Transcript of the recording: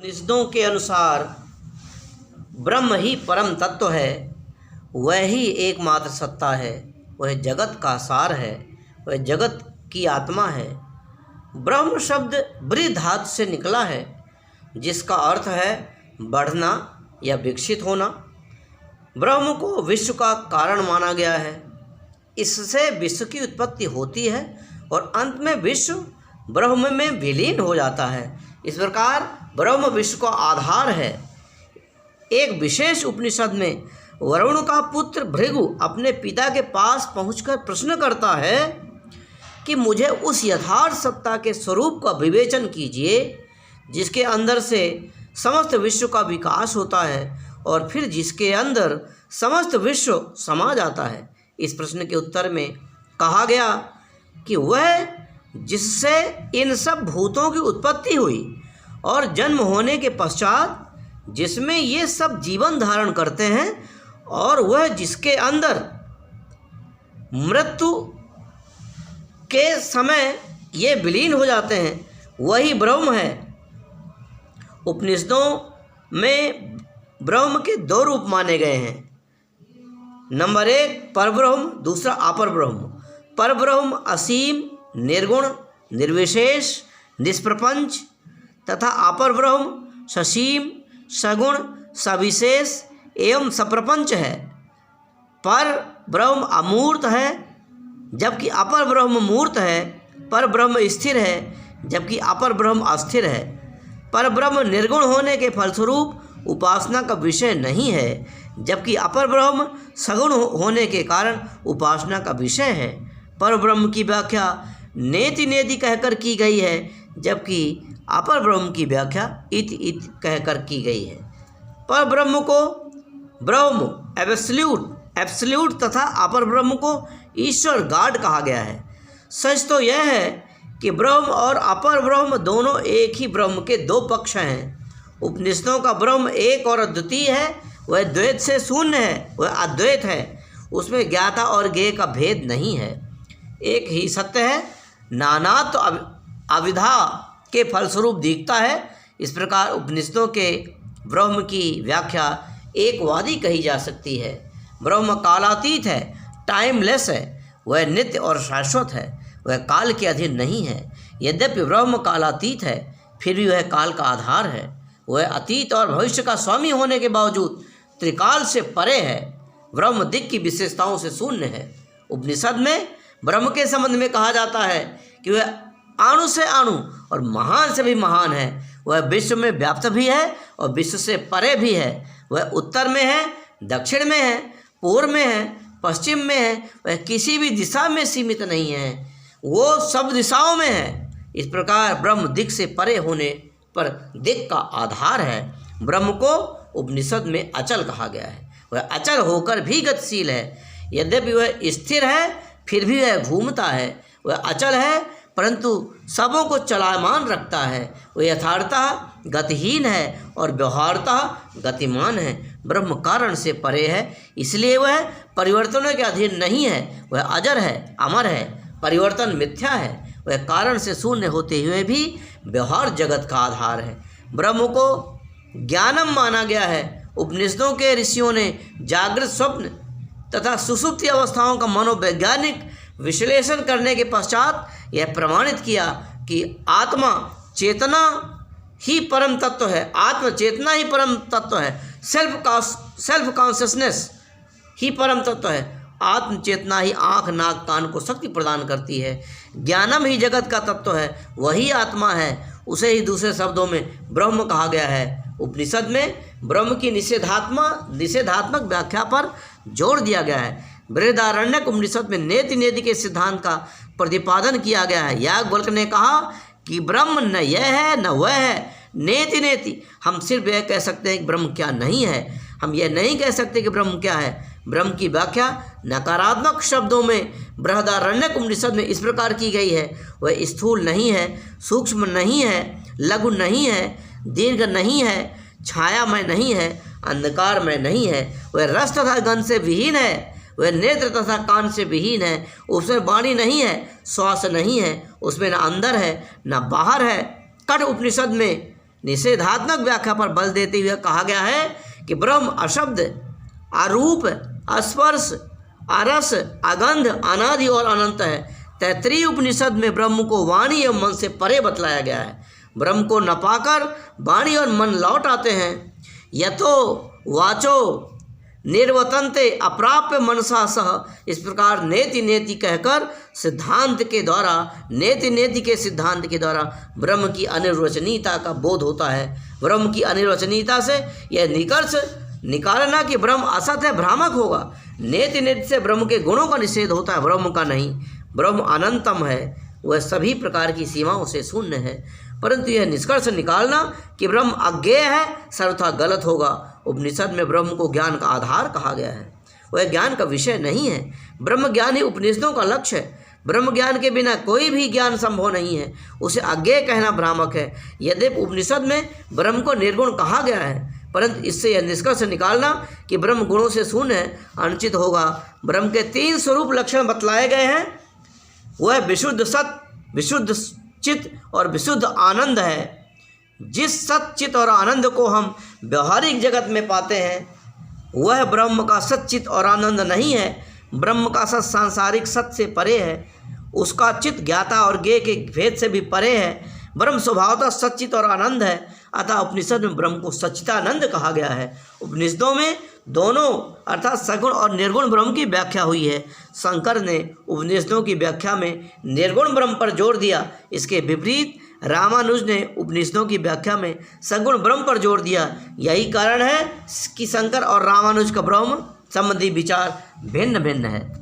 उपनिषदों के अनुसार ब्रह्म ही परम तत्व है, वह ही एकमात्र सत्ता है, वह जगत का सार है, वह जगत की आत्मा है। ब्रह्म शब्द ब्री धातु से निकला है, जिसका अर्थ है बढ़ना या विकसित होना। ब्रह्म को विश्व का कारण माना गया है। इससे विश्व की उत्पत्ति होती है और अंत में विश्व ब्रह्म में विलीन हो जाता है। इस प्रकार ब्रह्म विश्व का आधार है। एक विशेष उपनिषद में वरुण का पुत्र भृगु अपने पिता के पास पहुंचकर प्रश्न करता है कि मुझे उस यथार्थ सत्ता के स्वरूप का विवेचन कीजिए, जिसके अंदर से समस्त विश्व का विकास होता है और फिर जिसके अंदर समस्त विश्व समा जाता है। इस प्रश्न के उत्तर में कहा गया कि वह जिससे इन सब भूतों की उत्पत्ति हुई और जन्म होने के पश्चात जिसमें ये सब जीवन धारण करते हैं, और वह जिसके अंदर मृत्यु के समय ये विलीन हो जाते हैं, वही ब्रह्म है। उपनिषदों में ब्रह्म के दो रूप माने गए हैं। नंबर 1 परब्रह्म, दूसरा अपर ब्रह्म। परब्रह्म असीम, निर्गुण, निर्विशेष, निष्प्रपंच तथा अपर ब्रह्म ससीम, सगुण, सविशेष एवं सप्रपंच है। पर ब्रह्म अमूर्त है, जबकि अपर ब्रह्म मूर्त है। पर ब्रह्म स्थिर है, जबकि अपर ब्रह्म अस्थिर है। पर ब्रह्म निर्गुण होने के फलस्वरूप उपासना का विषय नहीं है, जबकि अपर ब्रह्म सगुण होने के कारण उपासना का विषय है। पर ब्रह्म की व्याख्या नेति नेति कहकर की गई है, जबकि अपर ब्रह्म की व्याख्या इति इति कहकर की गई है। पर ब्रह्म को ब्रह्म एब्सोल्यूट तथा अपर ब्रह्म को ईश्वर गॉड कहा गया है। सच तो यह है कि ब्रह्म और अपर ब्रह्म दोनों एक ही ब्रह्म के दो पक्ष हैं। उपनिषदों का ब्रह्म एक और अद्वितीय है, वह द्वैत से शून्य है, वह अद्वैत है। उसमें ज्ञाता और ज्ञेय का भेद नहीं है, एक ही सत्य है। नानात्व अविधा के फलस्वरूप दिखता है। इस प्रकार उपनिषदों के ब्रह्म की व्याख्या एकवादी कही जा सकती है। ब्रह्म कालातीत है, टाइमलेस है, वह नित्य और शाश्वत है, वह काल के अधीन नहीं है। यद्यपि ब्रह्म कालातीत है, फिर भी वह काल का आधार है। वह अतीत और भविष्य का स्वामी होने के बावजूद त्रिकाल से परे है। ब्रह्म दिक् की विशेषताओं से शून्य है। उपनिषद में ब्रह्म के संबंध में कहा जाता है कि वह अणु से अणु और महान से भी महान है। वह विश्व में व्याप्त भी है और विश्व से परे भी है। वह उत्तर में है, दक्षिण में है, पूर्व में है, पश्चिम में है। वह किसी भी दिशा में सीमित नहीं है, वो सब दिशाओं में है। इस प्रकार ब्रह्म दिक् से परे होने पर दिक् का आधार है। ब्रह्म को उपनिषद में अचल कहा गया है। वह अचल होकर भी गतिशील है। यद्यपि वह स्थिर है, फिर भी वह घूमता है। वह अचल है, परंतु सबों को चलायमान रखता है। वह यथार्थतः गतिहीन है और व्यवहारतः गतिमान है। ब्रह्म कारण से परे है, इसलिए वह परिवर्तनों के अधीन नहीं है। वह अजर है, अमर है, परिवर्तन मिथ्या है। वह कारण से शून्य होते हुए भी व्यवहार जगत का आधार है। ब्रह्म को ज्ञानम माना गया है। उपनिषदों के ऋषियों ने जागृत, स्वप्न तथा सुषुप्ति अवस्थाओं का मनोवैज्ञानिक विश्लेषण करने के पश्चात यह प्रमाणित किया कि आत्मा चेतना ही परम तत्व है। आत्म चेतना ही परम तत्व है। सेल्फ कॉन्शियसनेस ही परम तत्व है। आत्म चेतना ही आँख, नाक, कान को शक्ति प्रदान करती है। ज्ञानम ही जगत का तत्व है, वही आत्मा है। उसे ही दूसरे शब्दों में ब्रह्म कहा गया है। उपनिषद में ब्रह्म की निषेधात्मक व्याख्या पर जोर दिया गया है। बृहदारण्यक उपनिषद में नेति नेति के सिद्धांत का प्रतिपादन किया गया है। याज्ञवल्क्य ने कहा कि ब्रह्म न यह है न वह है, नेति नेति। हम सिर्फ यह कह सकते हैं कि ब्रह्म क्या नहीं है, हम यह नहीं कह सकते कि ब्रह्म क्या है। ब्रह्म की व्याख्या नकारात्मक शब्दों में बृहदारण्यक उपनिषद में इस प्रकार की गई है। वह स्थूल नहीं है, सूक्ष्म नहीं है, लघु नहीं है, दीर्घ नहीं है, छायामय नहीं है, अंधकारमय नहीं है। वह रस तथा गंध से विहीन है, वह नेत्र तथा कान से विहीन है। उसमें वाणी नहीं है, श्वास नहीं है, उसमें न अंदर है न बाहर है। कठ उपनिषद में निषेधात्मक व्याख्या पर बल देते हुए कहा गया है कि ब्रह्म अशब्द, अरूप, अस्पर्श, अरस, अगंध, अनादि और अनंत है। तैत्तिरीय उपनिषद में ब्रह्म को वाणी एवं मन से परे बतलाया गया है। ब्रह्म को न पाकर वाणी और मन लौट आते हैं। यतो वाचो निर्वतन्ते अप्राप्य मनसा सह, इस प्रकार नेति नेति कहकर सिद्धांत के द्वारा, नेति नेति के सिद्धांत के द्वारा ब्रह्म की अनिर्वचनीयता का बोध होता है। ब्रह्म की अनिर्वचनीयता से यह निष्कर्ष निकालना कि ब्रह्म असत है, भ्रामक होगा। नेति नेति से ब्रह्म के गुणों का निषेध होता है, ब्रह्म का नहीं। ब्रह्म अनंतम है, वह सभी प्रकार की सीमाओं से शून्य है। परंतु यह निष्कर्ष निकालना कि ब्रह्म अज्ञेय है सर्वथा गलत होगा। उपनिषद में ब्रह्म को ज्ञान का आधार कहा गया है, वह ज्ञान का विषय नहीं है। ब्रह्म ज्ञान ही उपनिषदों का लक्ष्य है। ब्रह्म ज्ञान के बिना कोई भी ज्ञान संभव नहीं है, उसे अज्ञेय कहना भ्रामक है। यद्यपि उपनिषद में ब्रह्म को निर्गुण कहा गया है, परंतु इससे यह निष्कर्ष निकालना कि ब्रह्म गुणों से शून्य है अनुचित होगा। ब्रह्म के 3 स्वरूप लक्षण बतलाए गए हैं, वह विशुद्ध सत, विशुद्ध चित्त और विशुद्ध आनंद है। जिस सत, चित्त और आनंद को हम व्यवहारिक जगत में पाते हैं वह ब्रह्म का सच्चित और आनंद नहीं है। ब्रह्म का सत सांसारिक सत्य से परे है, उसका चित्त ज्ञाता और ज्ञेय के भेद से भी परे है। ब्रह्म स्वभावतः सच्चित और आनंद है, अतः उपनिषद में ब्रह्म को सच्चिदानंद कहा गया है। उपनिषदों में दोनों अर्थात सगुण और निर्गुण ब्रह्म की व्याख्या हुई है। शंकर ने उपनिषदों की व्याख्या में निर्गुण ब्रह्म पर जोर दिया, इसके विपरीत रामानुज ने उपनिषदों की व्याख्या में सगुण ब्रह्म पर जोर दिया। यही कारण है कि शंकर और रामानुज का ब्रह्म संबंधी विचार भिन्न भिन्न है।